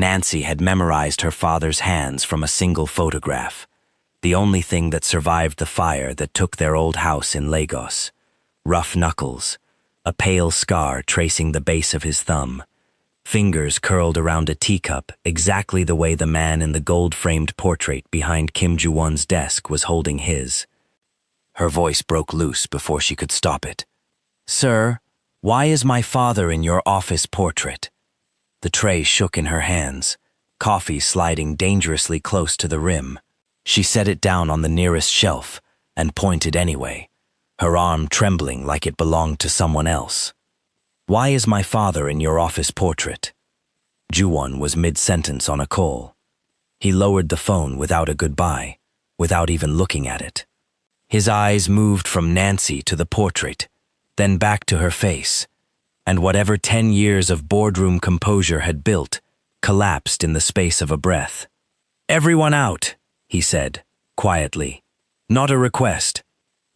Nancy had memorized her father's hands from a single photograph, the only thing that survived the fire that took their old house in Lagos. Rough knuckles, a pale scar tracing the base of his thumb, fingers curled around a teacup exactly the way the man in the gold-framed portrait behind Kim Ju-won's desk was holding his. Her voice broke loose before she could stop it. "Sir, why is my father in your office portrait?" The tray shook in her hands, coffee sliding dangerously close to the rim. She set it down on the nearest shelf and pointed anyway, her arm trembling like it belonged to someone else. "Why is my father in your office portrait?" Ju-won was mid-sentence on a call. He lowered the phone without a goodbye, without even looking at it. His eyes moved from Nancy to the portrait, then back to her face, and whatever 10 years of boardroom composure had built collapsed in the space of a breath. "Everyone out," he said, quietly. "Not a request."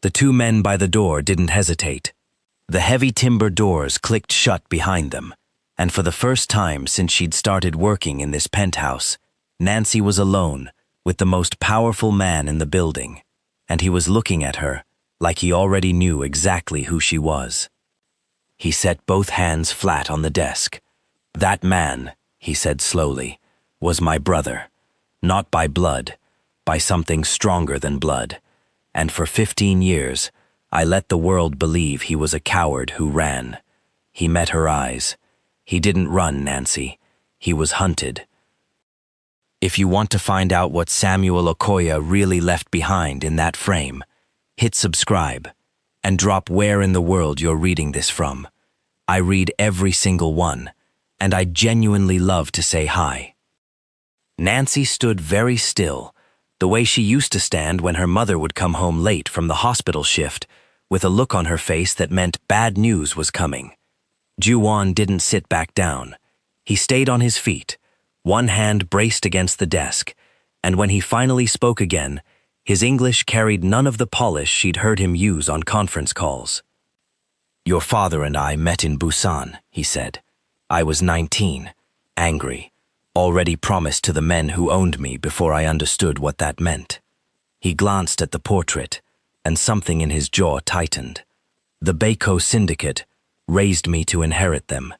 The two men by the door didn't hesitate. The heavy timber doors clicked shut behind them, and for the first time since she'd started working in this penthouse, Nancy was alone with the most powerful man in the building, and he was looking at her like he already knew exactly who she was. He set both hands flat on the desk. "That man," he said slowly, "was my brother. Not by blood, by something stronger than blood. And for 15 years, I let the world believe he was a coward who ran." He met her eyes. "He didn't run, Nancy. He was hunted." If you want to find out what Samuel Okoya really left behind in that frame, hit subscribe and drop where in the world you're reading this from. I read every single one, and I genuinely love to say hi. Nancy stood very still, the way she used to stand when her mother would come home late from the hospital shift, with a look on her face that meant bad news was coming. Ju-won didn't sit back down. He stayed on his feet, one hand braced against the desk, and when he finally spoke again, his English carried none of the polish she'd heard him use on conference calls. "Your father and I met in Busan," he said. "I was 19, angry, already promised to the men who owned me before I understood what that meant." He glanced at the portrait, and something in his jaw tightened. "The Baeko syndicate raised me to inherit them,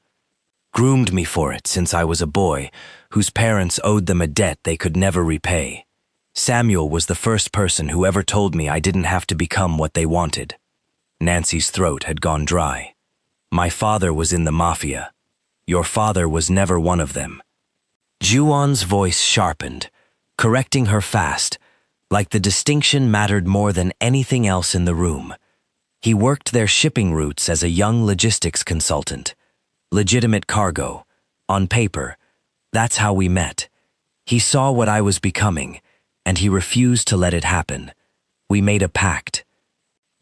groomed me for it since I was a boy whose parents owed them a debt they could never repay. Samuel was the first person who ever told me I didn't have to become what they wanted." Nancy's throat had gone dry. "My father was in the Mafia. Your father was never one of them." Ju-won's voice sharpened, correcting her fast, like the distinction mattered more than anything else in the room. He worked their shipping routes as a young logistics consultant. Legitimate cargo, on paper. That's how we met. He saw what I was becoming, and he refused to let it happen. We made a pact.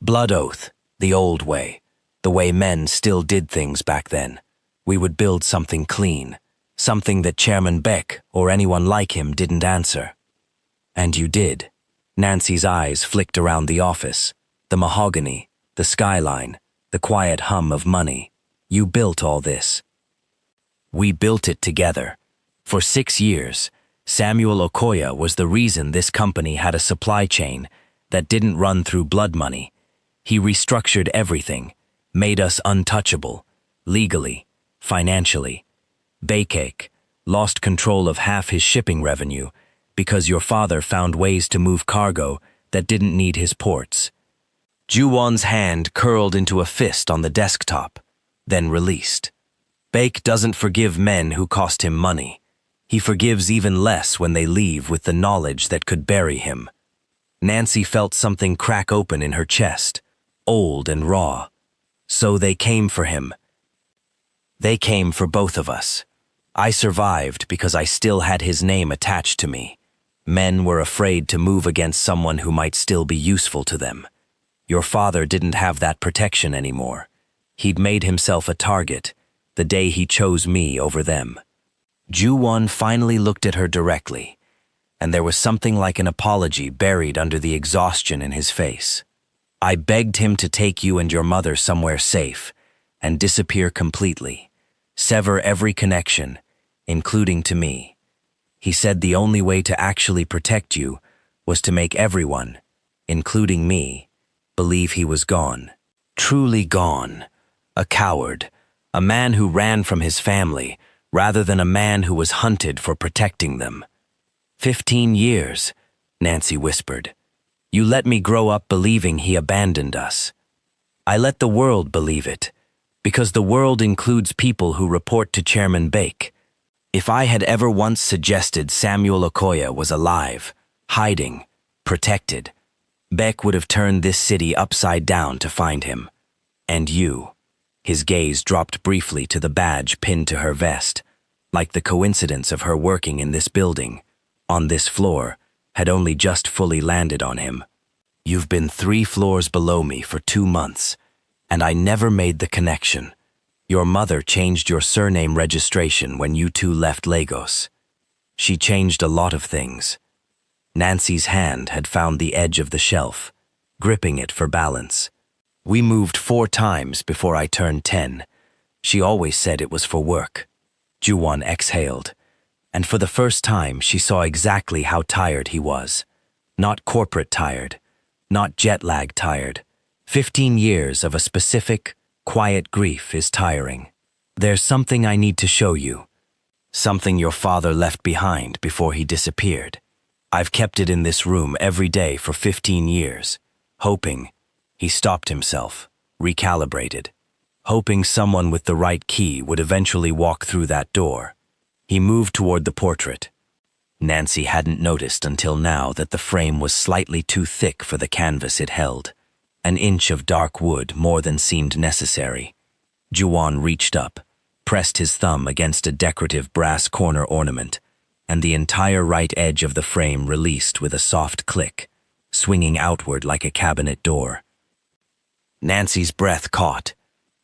Blood oath, the old way, the way men still did things back then. We would build something clean, something that Chairman Beck or anyone like him didn't answer. And you did. Nancy's eyes flicked around the office, the mahogany, the skyline, the quiet hum of money. You built all this. We built it together. For 6 years, Samuel Okoya was the reason this company had a supply chain that didn't run through blood money. He restructured everything, made us untouchable, legally, financially. Baekek lost control of half his shipping revenue because your father found ways to move cargo that didn't need his ports. Ju-won's hand curled into a fist on the desktop, then released. Baek doesn't forgive men who cost him money. He forgives even less when they leave with the knowledge that could bury him. Nancy felt something crack open in her chest, old and raw. So they came for him. They came for both of us. I survived because I still had his name attached to me. Men were afraid to move against someone who might still be useful to them. Your father didn't have that protection anymore. He'd made himself a target the day he chose me over them. Ju-won finally looked at her directly, and there was something like an apology buried under the exhaustion in his face. I begged him to take you and your mother somewhere safe and disappear completely, sever every connection, including to me. He said the only way to actually protect you was to make everyone, including me, believe he was gone. Truly gone. A coward. A man who ran from his family, rather than a man who was hunted for protecting them. 15 years, Nancy whispered. You let me grow up believing he abandoned us. I let the world believe it, because the world includes people who report to Chairman Bake. If I had ever once suggested Samuel Okoya was alive, hiding, protected, Beck would have turned this city upside down to find him. And you. His gaze dropped briefly to the badge pinned to her vest, like the coincidence of her working in this building, on this floor, had only just fully landed on him. You've been 3 floors below me for 2 months, and I never made the connection. Your mother changed your surname registration when you two left Lagos. She changed a lot of things. Nancy's hand had found the edge of the shelf, gripping it for balance. We moved 4 times before I turned 10. She always said it was for work. Juwon exhaled, and for the first time she saw exactly how tired he was. Not corporate tired, not jet-lag tired. 15 years of a specific, quiet grief is tiring. There's something I need to show you. Something your father left behind before he disappeared. I've kept it in this room every day for 15 years, hoping. He stopped himself, recalibrated, hoping someone with the right key would eventually walk through that door. He moved toward the portrait. Nancy hadn't noticed until now that the frame was slightly too thick for the canvas it held. An inch of dark wood more than seemed necessary. Juwon reached up, pressed his thumb against a decorative brass corner ornament, and the entire right edge of the frame released with a soft click, swinging outward like a cabinet door. Nancy's breath caught.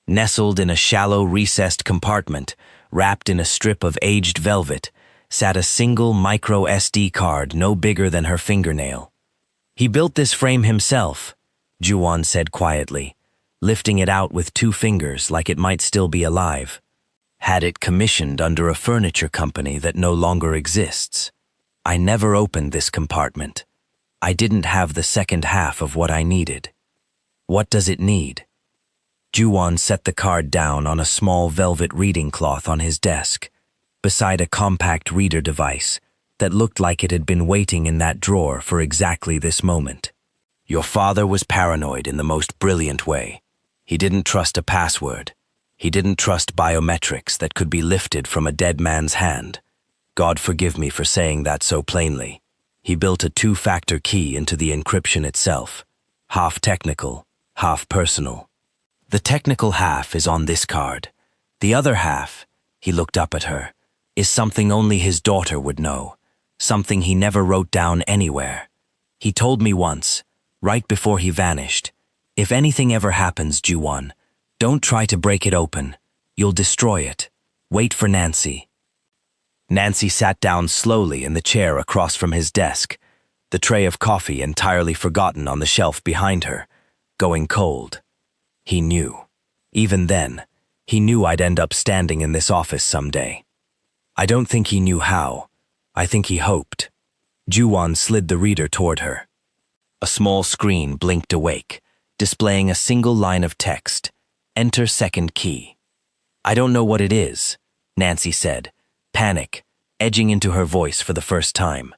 Nestled in a shallow, recessed compartment, wrapped in a strip of aged velvet, sat a single micro SD card no bigger than her fingernail. He built this frame himself, Juwon said quietly, lifting it out with 2 fingers like it might still be alive. Had it commissioned under a furniture company that no longer exists. I never opened this compartment. I didn't have the second half of what I needed. What does it need? Juwon set the card down on a small velvet reading cloth on his desk, beside a compact reader device that looked like it had been waiting in that drawer for exactly this moment. Your father was paranoid in the most brilliant way. He didn't trust a password. He didn't trust biometrics that could be lifted from a dead man's hand. God forgive me for saying that so plainly. He built a 2-factor key into the encryption itself, half technical, half personal. The technical half is on this card. The other half, he looked up at her, is something only his daughter would know, something he never wrote down anywhere. He told me once, right before he vanished, if anything ever happens, Juwon, don't try to break it open. You'll destroy it. Wait for Nancy. Nancy sat down slowly in the chair across from his desk, the tray of coffee entirely forgotten on the shelf behind her, going cold. He knew. Even then, he knew I'd end up standing in this office someday. I don't think he knew how. I think he hoped. Juwon slid the reader toward her. A small screen blinked awake, displaying a single line of text. Enter second key. I don't know what it is, Nancy said, panic edging into her voice for the first time.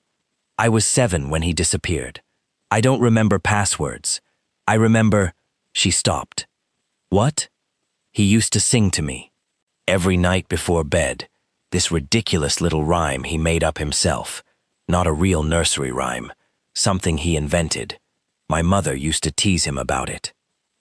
I was 7 when he disappeared. I don't remember passwords. I remember... She stopped. What? He used to sing to me. Every night before bed, this ridiculous little rhyme he made up himself. Not a real nursery rhyme, something he invented. My mother used to tease him about it.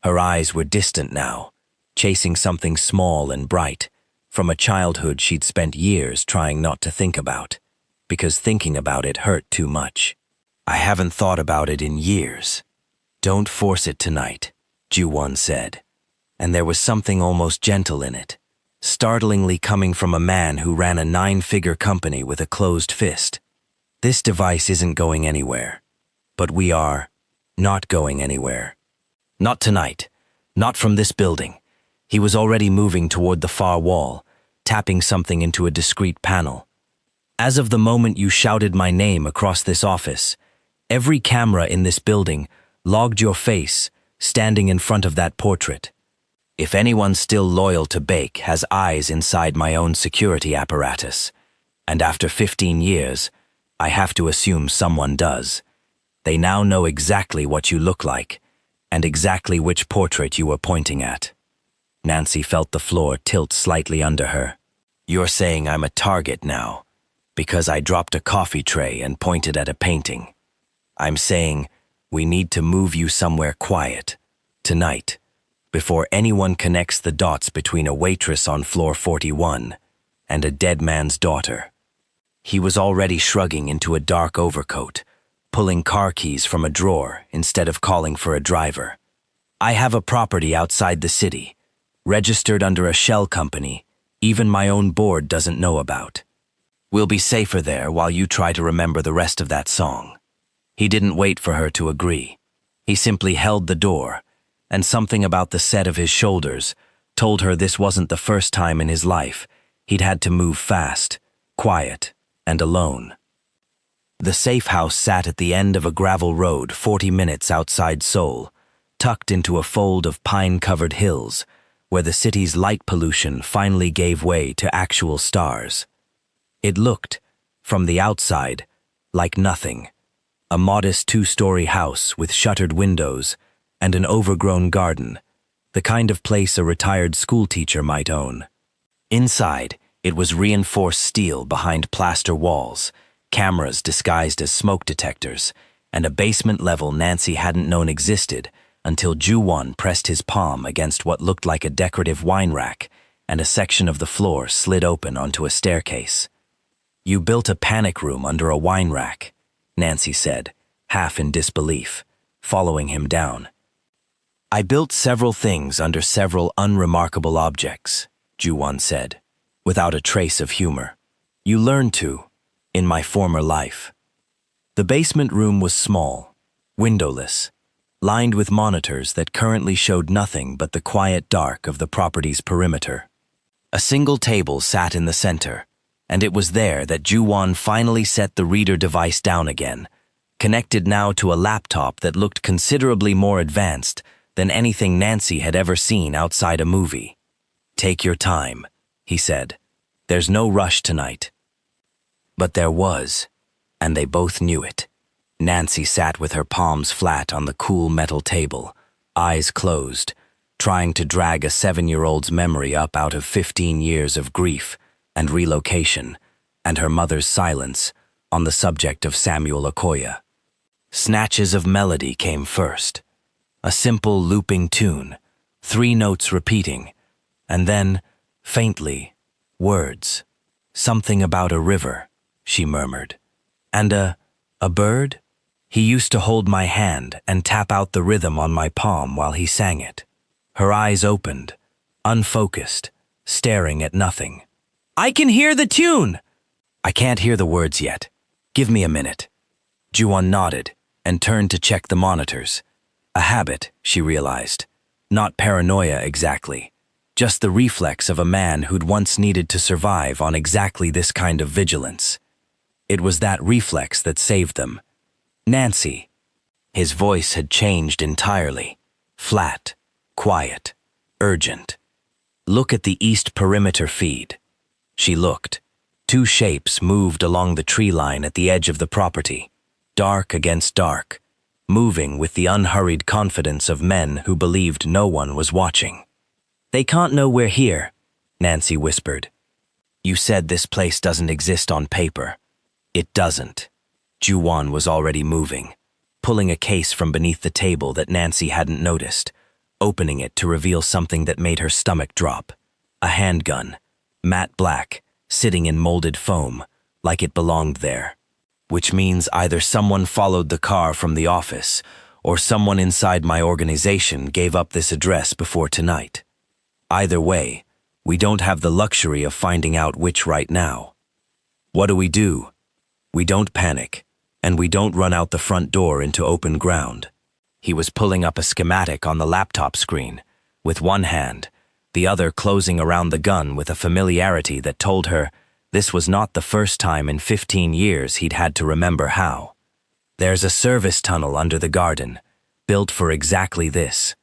Her eyes were distant now, chasing something small and bright, from a childhood she'd spent years trying not to think about, because thinking about it hurt too much. I haven't thought about it in years. Don't force it tonight, Juwon said, and there was something almost gentle in it, startlingly coming from a man who ran a 9-figure company with a closed fist. This device isn't going anywhere, but we are not going anywhere. Not tonight, not from this building. He was already moving toward the far wall, tapping something into a discrete panel. As of the moment you shouted my name across this office, every camera in this building logged your face standing in front of that portrait. If anyone still loyal to Bake has eyes inside my own security apparatus, and after 15 years, I have to assume someone does, they now know exactly what you look like and exactly which portrait you were pointing at. Nancy felt the floor tilt slightly under her. You're saying I'm a target now, because I dropped a coffee tray and pointed at a painting. I'm saying we need to move you somewhere quiet, tonight, before anyone connects the dots between a waitress on floor 41 and a dead man's daughter. He was already shrugging into a dark overcoat, pulling car keys from a drawer instead of calling for a driver. I have a property outside the city, registered under a shell company even my own board doesn't know about. We'll be safer there while you try to remember the rest of that song. He didn't wait for her to agree. He simply held the door, and something about the set of his shoulders told her this wasn't the first time in his life he'd had to move fast, quiet, and alone. The safe house sat at the end of a gravel road 40 minutes outside Seoul, tucked into a fold of pine-covered hills, where the city's light pollution finally gave way to actual stars. It looked, from the outside, like nothing. A modest 2-story house with shuttered windows and an overgrown garden, the kind of place a retired schoolteacher might own. Inside, it was reinforced steel behind plaster walls, cameras disguised as smoke detectors, and a basement level Nancy hadn't known existed until Ju-won pressed his palm against what looked like a decorative wine rack, and a section of the floor slid open onto a staircase. You built a panic room under a wine rack, Nancy said, half in disbelief, following him down. I built several things under several unremarkable objects, Ju-won said, without a trace of humor. You learned to, in my former life. The basement room was small, windowless, lined with monitors that currently showed nothing but the quiet dark of the property's perimeter. A single table sat in the center, and it was there that Ju-won finally set the reader device down again, connected now to a laptop that looked considerably more advanced than anything Nancy had ever seen outside a movie. Take your time, he said. There's no rush tonight. But there was, and they both knew it. Nancy sat with her palms flat on the cool metal table, eyes closed, trying to drag a 7-year-old's memory up out of 15 years of grief and relocation, and her mother's silence on the subject of Samuel Okoya. Snatches of melody came first. A simple looping tune, 3 notes repeating, and then, faintly, words. Something about a river, she murmured. And a bird? He used to hold my hand and tap out the rhythm on my palm while he sang it. Her eyes opened, unfocused, staring at nothing. I can hear the tune! I can't hear the words yet. Give me a minute. Ju-won nodded and turned to check the monitors. A habit, she realized. Not paranoia exactly. Just the reflex of a man who'd once needed to survive on exactly this kind of vigilance. It was that reflex that saved them. Nancy. His voice had changed entirely. Flat, quiet, urgent. Look at the east perimeter feed. She looked. 2 shapes moved along the tree line at the edge of the property, dark against dark, moving with the unhurried confidence of men who believed no one was watching. They can't know we're here, Nancy whispered. You said this place doesn't exist on paper. It doesn't. Ju-won was already moving, pulling a case from beneath the table that Nancy hadn't noticed, opening it to reveal something that made her stomach drop. A handgun, matte black, sitting in molded foam, like it belonged there. Which means either someone followed the car from the office, or someone inside my organization gave up this address before tonight. Either way, we don't have the luxury of finding out which right now. What do? We don't panic, and we don't run out the front door into open ground. He was pulling up a schematic on the laptop screen, with one hand, the other closing around the gun with a familiarity that told her This was not the first time in 15 years he'd had to remember how. There's a service tunnel under the garden, built for exactly this.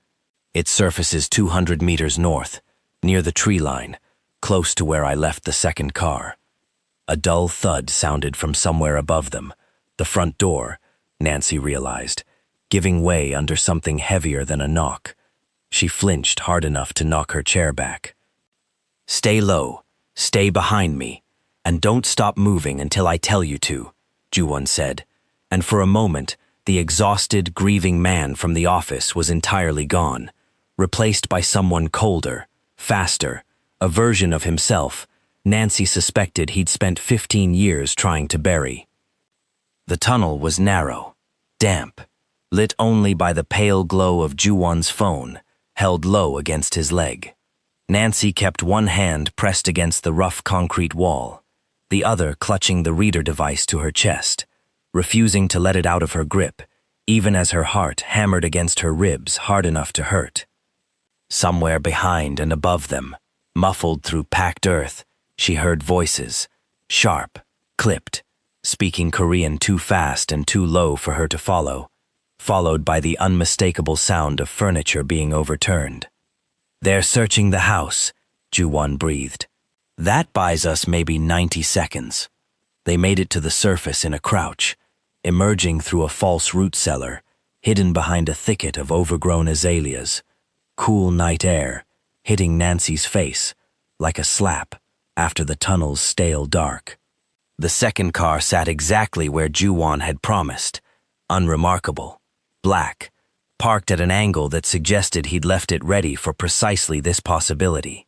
It surfaces 200 meters north, near the tree line, close to where I left the second car. A dull thud sounded from somewhere above them, the front door, Nancy realized, giving way under something heavier than a knock. She flinched hard enough to knock her chair back. "Stay low, stay behind me, and don't stop moving until I tell you to," Ju-won said, and for a moment, the exhausted, grieving man from the office was entirely gone, replaced by someone colder, faster, a version of himself Nancy suspected he'd spent 15 years trying to bury. The tunnel was narrow, damp, lit only by the pale glow of Ju-won's phone, held low against his leg. Nancy kept one hand pressed against the rough concrete wall, the other clutching the reader device to her chest, refusing to let it out of her grip, even as her heart hammered against her ribs hard enough to hurt. Somewhere behind and above them, muffled through packed earth, she heard voices, sharp, clipped, speaking Korean too fast and too low for her to follow, followed by the unmistakable sound of furniture being overturned. "They're searching the house," Ju-won breathed. "That buys us maybe 90 seconds. They made it to the surface in a crouch, emerging through a false root cellar, hidden behind a thicket of overgrown azaleas. Cool night air, hitting Nancy's face, like a slap, after the tunnel's stale dark. The second car sat exactly where Ju-won had promised, unremarkable, black, parked at an angle that suggested he'd left it ready for precisely this possibility.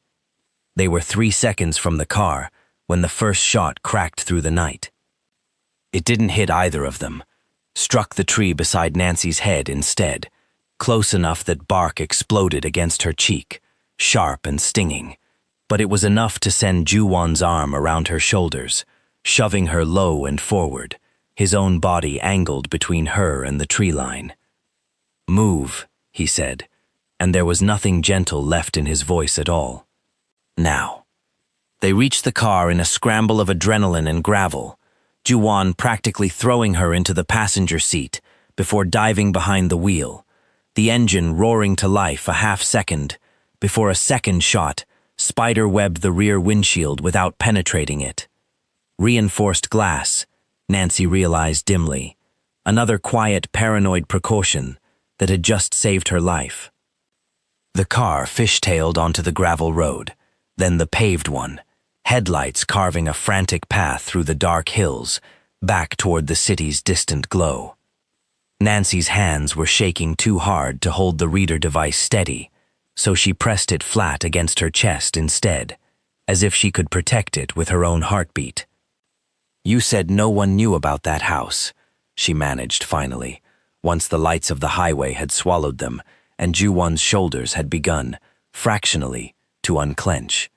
They were 3 seconds from the car when the first shot cracked through the night. It didn't hit either of them, struck the tree beside Nancy's head instead, close enough that bark exploded against her cheek, sharp and stinging, but it was enough to send Ju-won's arm around her shoulders, shoving her low and forward, his own body angled between her and the tree line. "Move," he said, and there was nothing gentle left in his voice at all. "Now." They reached the car in a scramble of adrenaline and gravel, Ju-won practically throwing her into the passenger seat before diving behind the wheel, the engine roaring to life a half-second before a second shot spider-webbed the rear windshield without penetrating it. Reinforced glass, Nancy realized dimly, another quiet, paranoid precaution that had just saved her life. The car fishtailed onto the gravel road, then the paved one, headlights carving a frantic path through the dark hills, back toward the city's distant glow. Nancy's hands were shaking too hard to hold the reader device steady, so she pressed it flat against her chest instead, as if she could protect it with her own heartbeat. "You said no one knew about that house," she managed finally, once the lights of the highway had swallowed them and Ju-won's shoulders had begun, fractionally, to unclench.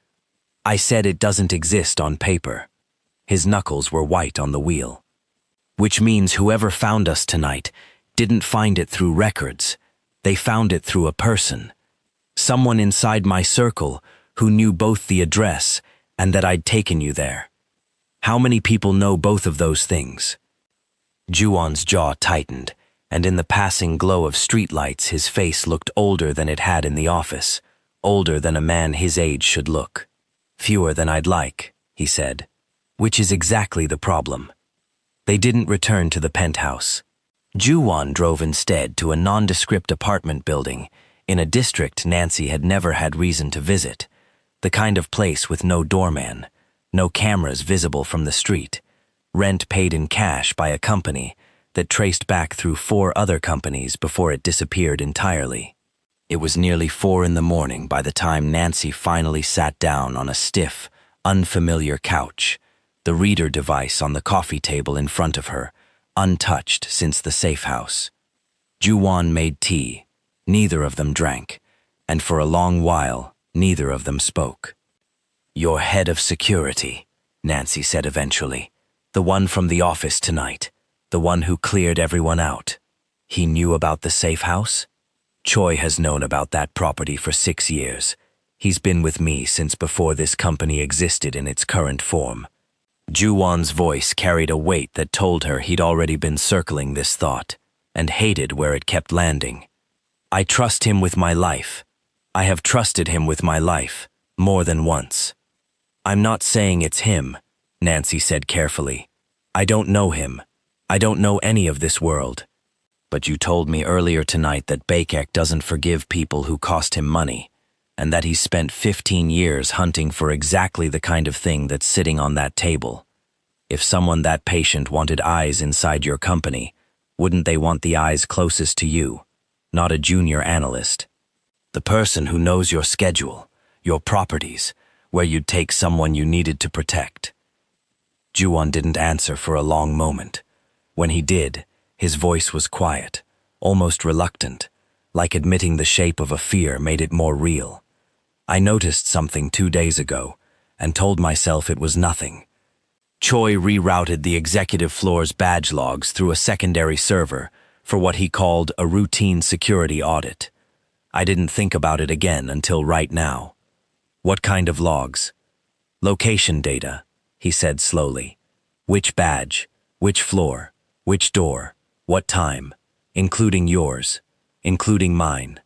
"I said it doesn't exist on paper." His knuckles were white on the wheel. "Which means whoever found us tonight didn't find it through records. They found it through a person. Someone inside my circle who knew both the address and that I'd taken you there. How many people know both of those things?" Ju-won's jaw tightened, and in the passing glow of streetlights his face looked older than it had in the office, older than a man his age should look. "Fewer than I'd like," he said, "which is exactly the problem. They didn't return to the penthouse. Ju-won drove instead to a nondescript apartment building in a district Nancy had never had reason to visit, the kind of place with no doorman, no cameras visible from the street, rent paid in cash by a company that traced back through 4 other companies before it disappeared entirely. It was nearly 4 a.m. by the time Nancy finally sat down on a stiff, unfamiliar couch, the reader device on the coffee table in front of her, untouched since the safe house. Ju-won made tea. Neither of them drank, and for a long while, neither of them spoke. "Your head of security," Nancy said eventually, "the one from the office tonight, the one who cleared everyone out. He knew about the safe house? Choi has known about that property for 6 years. He's been with me since before this company existed in its current form. Ju-won's voice carried a weight that told her he'd already been circling this thought, and hated where it kept landing. I trust him with my life. I have trusted him with my life, more than once. I'm not saying it's him, Nancy said carefully. I don't know him. I don't know any of this world. But you told me earlier tonight that Baekek doesn't forgive people who cost him money, and that he's spent 15 years hunting for exactly the kind of thing that's sitting on that table. If someone that patient wanted eyes inside your company, wouldn't they want the eyes closest to you, not a junior analyst? The person who knows your schedule, your properties, where you'd take someone you needed to protect. Ju-won didn't answer for a long moment. When he did, his voice was quiet, almost reluctant, like admitting the shape of a fear made it more real. I noticed something 2 days ago, and told myself it was nothing. Choi rerouted the executive floor's badge logs through a secondary server for what he called a routine security audit. I didn't think about it again until right now. What kind of logs? Location data, he said slowly. Which badge? Which floor? Which door? What time? Including yours. Including mine.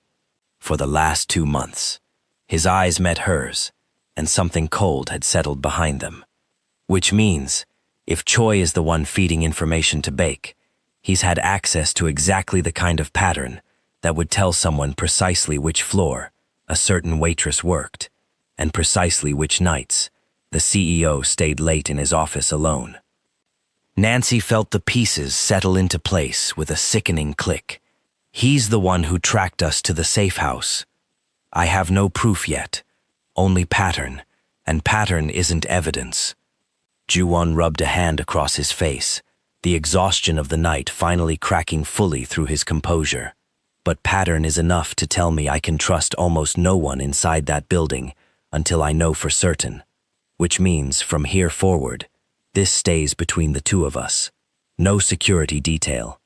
For the last 2 months. His eyes met hers, and something cold had settled behind them. Which means, if Choi is the one feeding information to Baek, he's had access to exactly the kind of pattern that would tell someone precisely which floor a certain waitress worked, and precisely which nights the CEO stayed late in his office alone. Nancy felt the pieces settle into place with a sickening click. He's the one who tracked us to the safe house. I have no proof yet, only pattern, and pattern isn't evidence. Ju-won rubbed a hand across his face, the exhaustion of the night finally cracking fully through his composure. But pattern is enough to tell me I can trust almost no one inside that building until I know for certain. Which means, from here forward, this stays between the two of us. No security detail.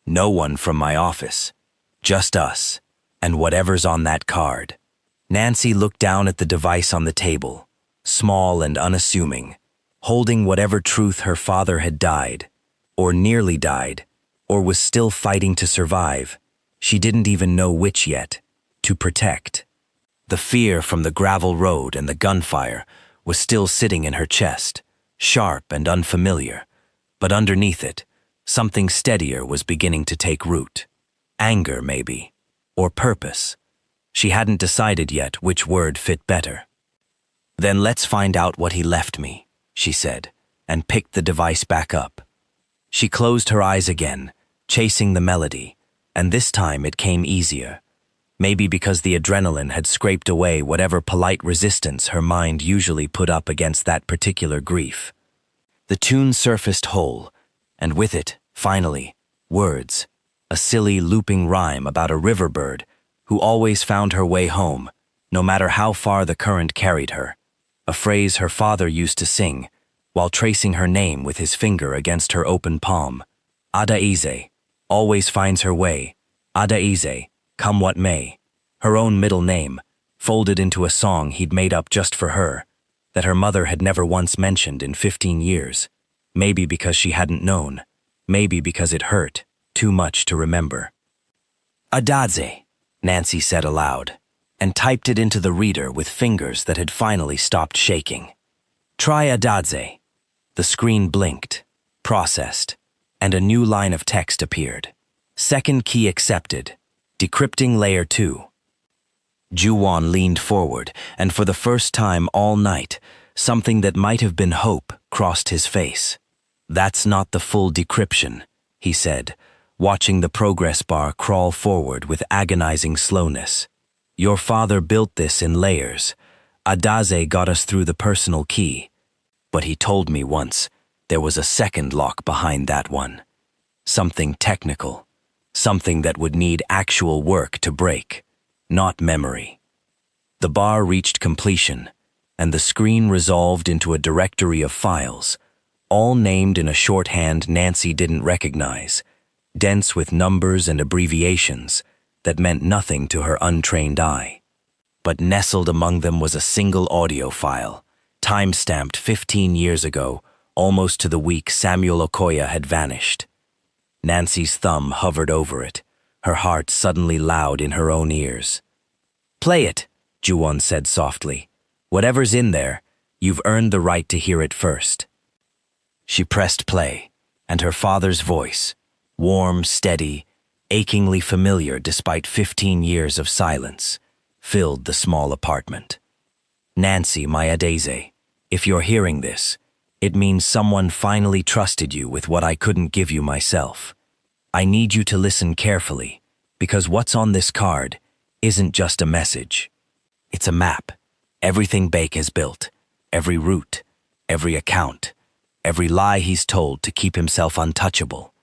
No one from my office. Just us, and whatever's on that card. Nancy looked down at the device on the table, small and unassuming, holding whatever truth her father had died, or nearly died, or was still fighting to survive. She didn't even know which yet, to protect. The fear from the gravel road and the gunfire was still sitting in her chest, sharp and unfamiliar, but underneath it, something steadier was beginning to take root. Anger, maybe, or purpose. She hadn't decided yet which word fit better. Then let's find out what he left me, she said, and picked the device back up. She closed her eyes again, chasing the melody, and this time it came easier. Maybe because the adrenaline had scraped away whatever polite resistance her mind usually put up against that particular grief. The tune surfaced whole, and with it, finally, words, a silly looping rhyme about a river bird who always found her way home, no matter how far the current carried her, a phrase her father used to sing while tracing her name with his finger against her open palm. Adaize, always finds her way. Adaize, come what may. Her own middle name, folded into a song he'd made up just for her, that her mother had never once mentioned in 15 years. Maybe because she hadn't known. Maybe because it hurt too much to remember. Adaize, Nancy said aloud, and typed it into the reader with fingers that had finally stopped shaking. Try Adaize. The screen blinked, processed, and a new line of text appeared. Second key accepted. Decrypting layer 2. Ju-won leaned forward, and for the first time all night, something that might have been hope crossed his face. That's not the full decryption, he said, watching the progress bar crawl forward with agonizing slowness. Your father built this in layers. Adaize got us through the personal key. But he told me once there was a second lock behind that one. Something technical. Something that would need actual work to break, not memory. The bar reached completion, and the screen resolved into a directory of files, all named in a shorthand Nancy didn't recognize, dense with numbers and abbreviations that meant nothing to her untrained eye. But nestled among them was a single audio file, time-stamped 15 years ago, Almost to the week, Samuel Okoya had vanished. Nancy's thumb hovered over it, her heart suddenly loud in her own ears. "Play it," Ju-won said softly. "Whatever's in there, you've earned the right to hear it first." She pressed play, and her father's voice, warm, steady, achingly familiar despite 15 years of silence, filled the small apartment. "Nancy, my Adeze, if you're hearing this, it means someone finally trusted you with what I couldn't give you myself. I need you to listen carefully, because what's on this card isn't just a message. It's a map. Everything Baek has built, every route, every account, every lie he's told to keep himself untouchable.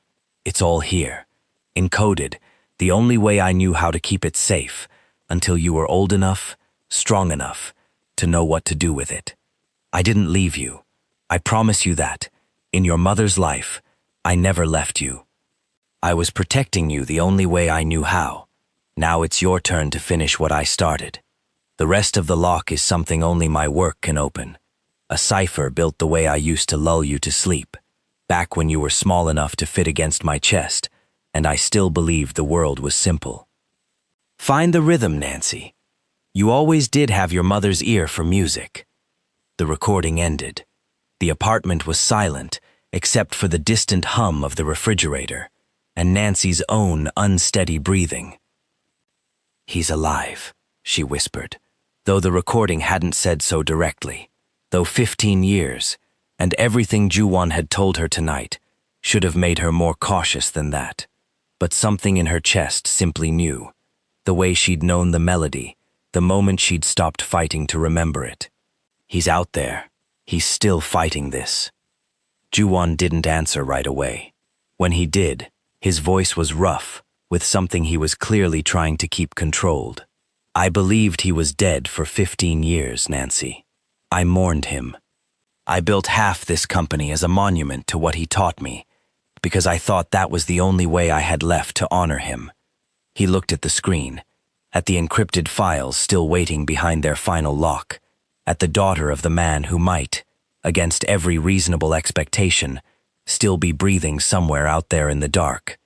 It's all here, encoded, the only way I knew how to keep it safe, until you were old enough, strong enough, to know what to do with it. I didn't leave you. I promise you that, in your mother's life, I never left you. I was protecting you the only way I knew how. Now it's your turn to finish what I started. The rest of the lock is something only my work can open. A cipher built the way I used to lull you to sleep, back when you were small enough to fit against my chest, and I still believed the world was simple. Find the rhythm, Nancy. You always did have your mother's ear for music." The recording ended. The apartment was silent, except for the distant hum of the refrigerator, and Nancy's own unsteady breathing. "He's alive," she whispered, though the recording hadn't said so directly, though 15 years, and everything Ju-won had told her tonight, should have made her more cautious than that. But something in her chest simply knew, the way she'd known the melody, the moment she'd stopped fighting to remember it. He's out there. He's still fighting this. Ju-won didn't answer right away. When he did, his voice was rough, with something he was clearly trying to keep controlled. "I believed he was dead for 15 years, Nancy. I mourned him. I built half this company as a monument to what he taught me, because I thought that was the only way I had left to honor him." He looked at the screen, at the encrypted files still waiting behind their final lock, at the daughter of the man who might, against every reasonable expectation, still be breathing somewhere out there in the dark.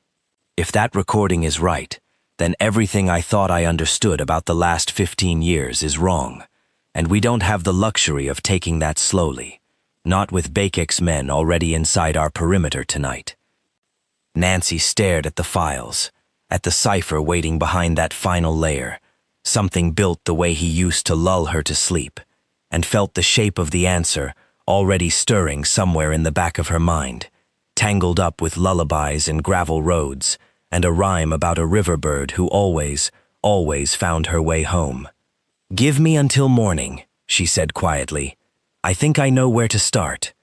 If that recording is right, then everything I thought I understood about the last 15 years is wrong, and we don't have the luxury of taking that slowly, not with Baek's men already inside our perimeter tonight. Nancy stared at the files, at the cipher waiting behind that final layer, something built the way he used to lull her to sleep, and felt the shape of the answer already stirring somewhere in the back of her mind, tangled up with lullabies and gravel roads, and a rhyme about a river bird who always found her way home. "Give me until morning," she said quietly. "I think I know where to start."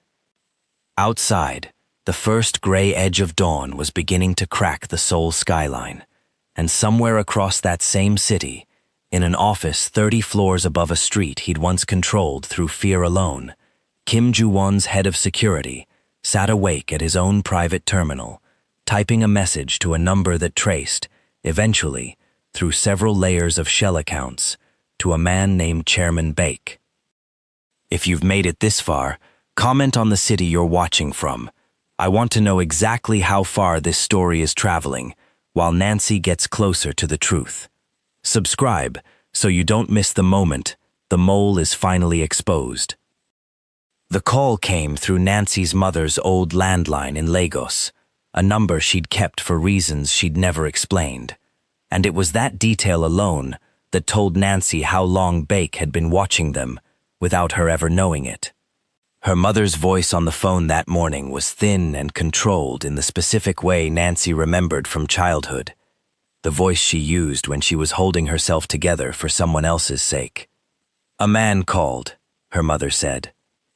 Outside, the first gray edge of dawn was beginning to crack the Seoul skyline, and somewhere across that same city, in an office 30 floors above a street he'd once controlled through fear alone, Kim Ju-won's head of security sat awake at his own private terminal, typing a message to a number that traced, eventually, through several layers of shell accounts, to a man named Chairman Baek. "If you've made it this far, comment on the city you're watching from. I want to know exactly how far this story is traveling, while Nancy gets closer to the truth. Subscribe so you don't miss the moment the mole is finally exposed." The call came through Nancy's mother's old landline in Lagos, a number she'd kept for reasons she'd never explained. And it was that detail alone that told Nancy how long Baek had been watching them, without her ever knowing it. Her mother's voice on the phone that morning was thin and controlled in the specific way Nancy remembered from childhood, the voice she used when she was holding herself together for someone else's sake. "A man called," her mother said.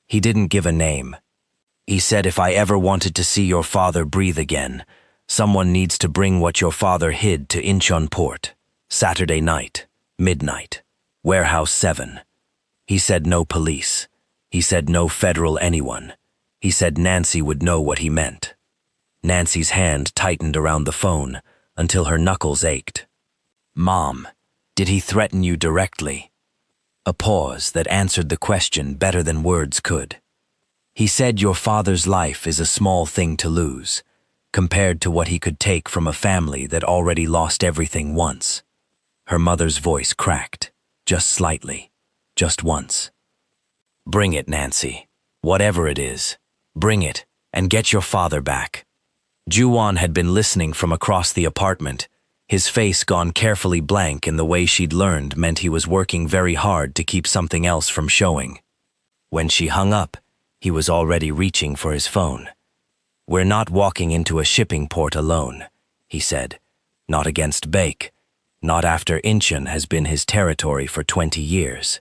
"He didn't give a name. He said if I ever wanted to see your father breathe again, someone needs to bring what your father hid to Incheon Port, Saturday night, midnight, warehouse 7. He said no police. He said no federal anyone. He said Nancy would know what he meant." Nancy's hand tightened around the phone until her knuckles ached. "Mom, did he threaten you directly?" A pause that answered the question better than words could. He said your father's life is a small thing to lose, compared to what he could take from a family that already lost everything once. Her mother's voice cracked, just slightly, just once. Bring it, Nancy. Whatever it is, bring it and get your father back. Ju-won had been listening from across the apartment, his face gone carefully blank in the way she'd learned meant he was working very hard to keep something else from showing. When she hung up, he was already reaching for his phone. We're not walking into a shipping port alone, he said. Not against Baek. Not after Incheon has been his territory for 20 years.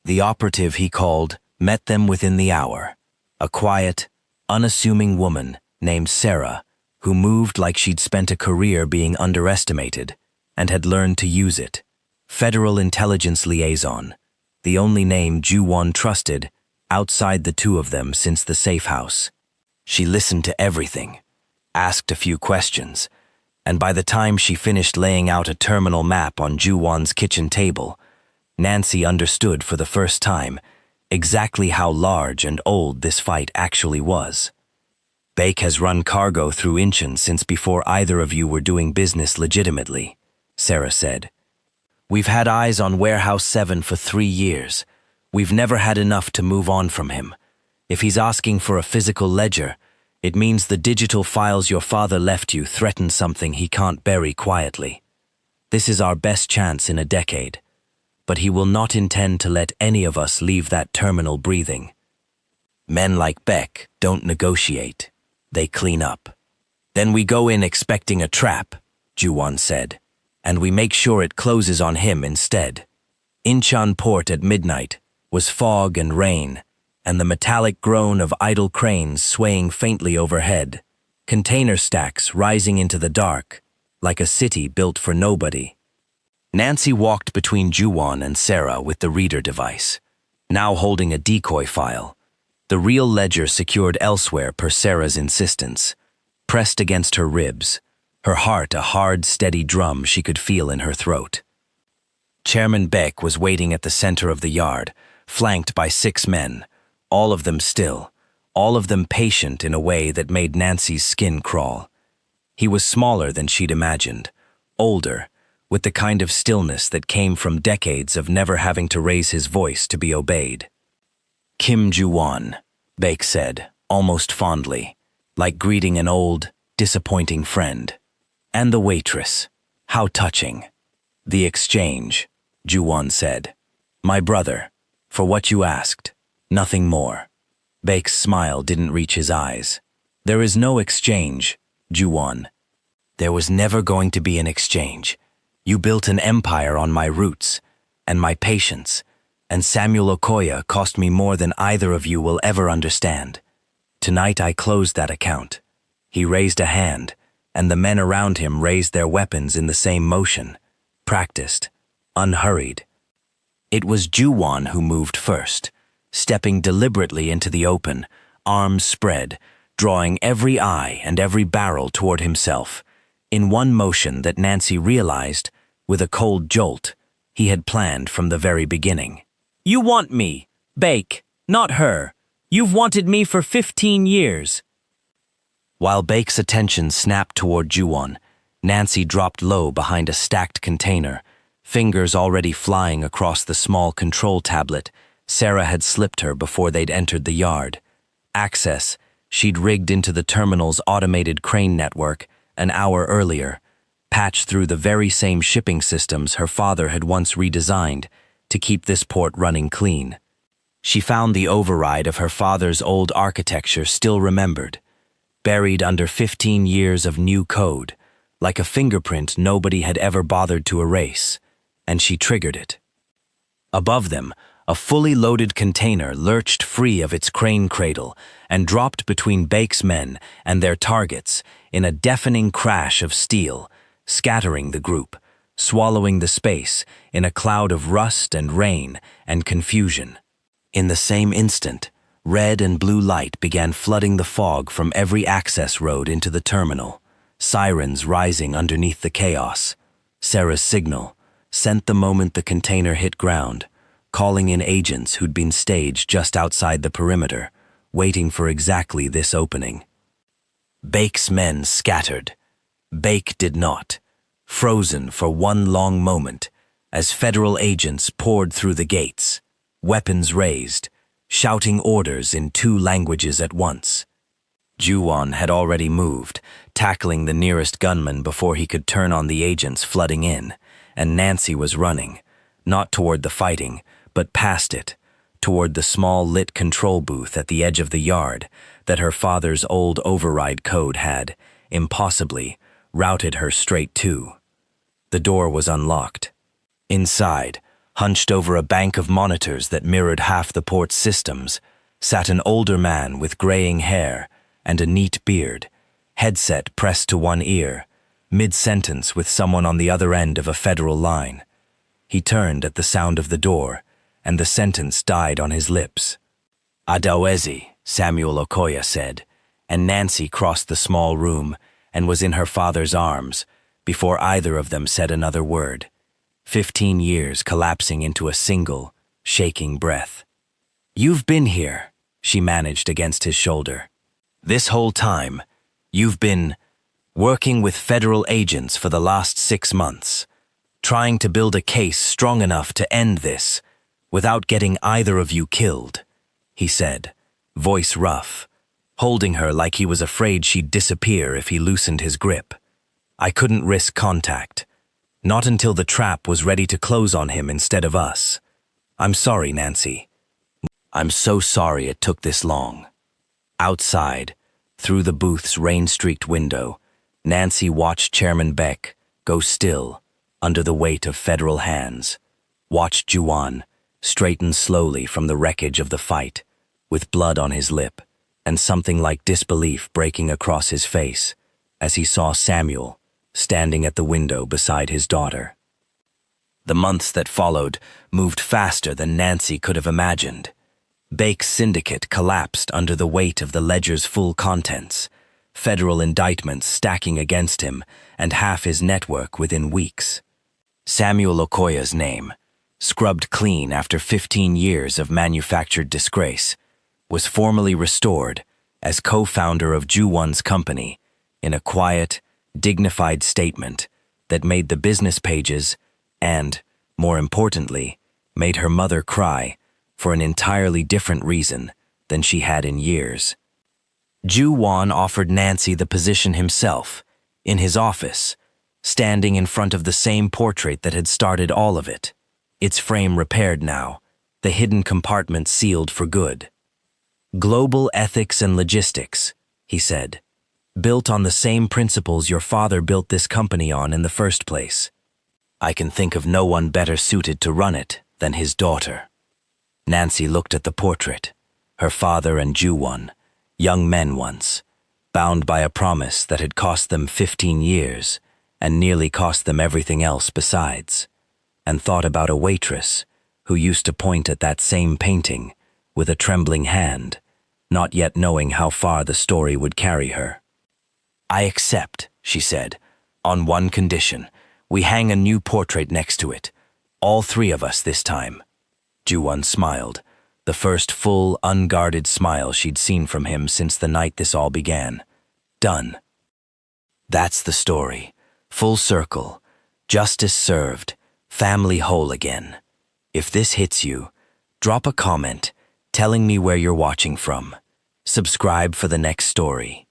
The operative he called met them within the hour. A quiet, unassuming woman named Sarah, who moved like she'd spent a career being underestimated and had learned to use it. Federal Intelligence Liaison, the only name Ju-won trusted outside the two of them since the safe house. She listened to everything, asked a few questions, and by the time she finished laying out a terminal map on Ju-won's kitchen table, Nancy understood for the first time exactly how large and old this fight actually was. Baek has run cargo through Incheon since before either of you were doing business legitimately, Sarah said. We've had eyes on Warehouse 7 for 3 years. We've never had enough to move on from him. If he's asking for a physical ledger, it means the digital files your father left you threaten something he can't bury quietly. This is our best chance in a decade, but he will not intend to let any of us leave that terminal breathing. Men like Baek don't negotiate. They clean up. Then we go in expecting a trap, Ju-won said, and we make sure it closes on him instead. Incheon port at midnight was fog and rain, and the metallic groan of idle cranes swaying faintly overhead, container stacks rising into the dark, like a city built for nobody. Nancy walked between Ju-won and Sarah with the reader device, now holding a decoy file, the real ledger secured elsewhere per Sarah's insistence, pressed against her ribs, her heart a hard, steady drum she could feel in her throat. Chairman Baek was waiting at the center of the yard, flanked by 6 men, all of them still, all of them patient in a way that made Nancy's skin crawl. He was smaller than she'd imagined, older, with the kind of stillness that came from decades of never having to raise his voice to be obeyed. Kim Ju-won, Baek said, almost fondly, like greeting an old, disappointing friend. And the waitress. How touching. The exchange, Ju-won said. My brother, for what you asked, nothing more. Baek's smile didn't reach his eyes. There is no exchange, Ju-won. There was never going to be an exchange. You built an empire on my roots, and my patience, and Samuel Okoya cost me more than either of you will ever understand. Tonight I closed that account. He raised a hand, and the men around him raised their weapons in the same motion, practiced, unhurried. It was Ju-won who moved first, stepping deliberately into the open, arms spread, drawing every eye and every barrel toward himself, in one motion that Nancy realized, with a cold jolt, he had planned from the very beginning. You want me, Baek, not her. You've wanted me for 15 years. While Baek's attention snapped toward Ju-won, Nancy dropped low behind a stacked container, fingers already flying across the small control tablet Sarah had slipped her before they'd entered the yard. Access she'd rigged into the terminal's automated crane network an hour earlier, patched through the very same shipping systems her father had once redesigned to keep this port running clean. She found the override of her father's old architecture still remembered, buried under 15 years of new code, like a fingerprint nobody had ever bothered to erase, and she triggered it. Above them, a fully loaded container lurched free of its crane cradle and dropped between Baek's men and their targets in a deafening crash of steel, scattering the group, swallowing the space in a cloud of rust and rain and confusion. In the same instant, red and blue light began flooding the fog from every access road into the terminal, sirens rising underneath the chaos. Sarah's signal, sent the moment the container hit ground, calling in agents who'd been staged just outside the perimeter, waiting for exactly this opening. Bake's men scattered. Bake did not, frozen for one long moment as federal agents poured through the gates, weapons raised, shouting orders in two languages at once. Ju-won had already moved, tackling the nearest gunman before he could turn on the agents flooding in, and Nancy was running, not toward the fighting, but past it, toward the small lit control booth at the edge of the yard that her father's old override code had, impossibly, routed her straight to. The door was unlocked. Inside, hunched over a bank of monitors that mirrored half the port's systems, sat an older man with graying hair and a neat beard, headset pressed to one ear, mid-sentence with someone on the other end of a federal line. He turned at the sound of the door, and the sentence died on his lips. "Adawezi," Samuel Okoya said, and Nancy crossed the small room and was in her father's arms before either of them said another word. 15 years collapsing into a single, shaking breath. "You've been here," she managed against his shoulder. "This whole time, you've been working with federal agents for the last 6 months, trying to build a case strong enough to end this without getting either of you killed," he said, voice rough, holding her like he was afraid she'd disappear if he loosened his grip. "I couldn't risk contact. Not until the trap was ready to close on him instead of us. I'm sorry, Nancy. I'm so sorry it took this long." Outside, through the booth's rain-streaked window, Nancy watched Chairman Beck go still under the weight of federal hands, watched Ju-won straighten slowly from the wreckage of the fight, with blood on his lip and something like disbelief breaking across his face as he saw Samuel standing at the window beside his daughter. The months that followed moved faster than Nancy could have imagined. Bake's syndicate collapsed under the weight of the ledger's full contents, federal indictments stacking against him and half his network within weeks. Samuel Okoya's name, scrubbed clean after 15 years of manufactured disgrace, was formally restored as co-founder of Ju-won's company in a quiet, dignified statement that made the business pages and, more importantly, made her mother cry for an entirely different reason than she had in years. Ju-won offered Nancy the position himself, in his office, standing in front of the same portrait that had started all of it, its frame repaired now, the hidden compartment sealed for good. "Global ethics and logistics," he said, "built on the same principles your father built this company on in the first place. I can think of no one better suited to run it than his daughter." Nancy looked at the portrait, her father and Ju-won, young men once, bound by a promise that had cost them 15 years and nearly cost them everything else besides, and thought about a waitress who used to point at that same painting with a trembling hand, not yet knowing how far the story would carry her. "I accept," she said, "on one condition. We hang a new portrait next to it. All 3 of us this time." Ju-won smiled, the first full, unguarded smile she'd seen from him since the night this all began. "Done." That's the story. Full circle. Justice served. Family whole again. If this hits you, drop a comment telling me where you're watching from. Subscribe for the next story.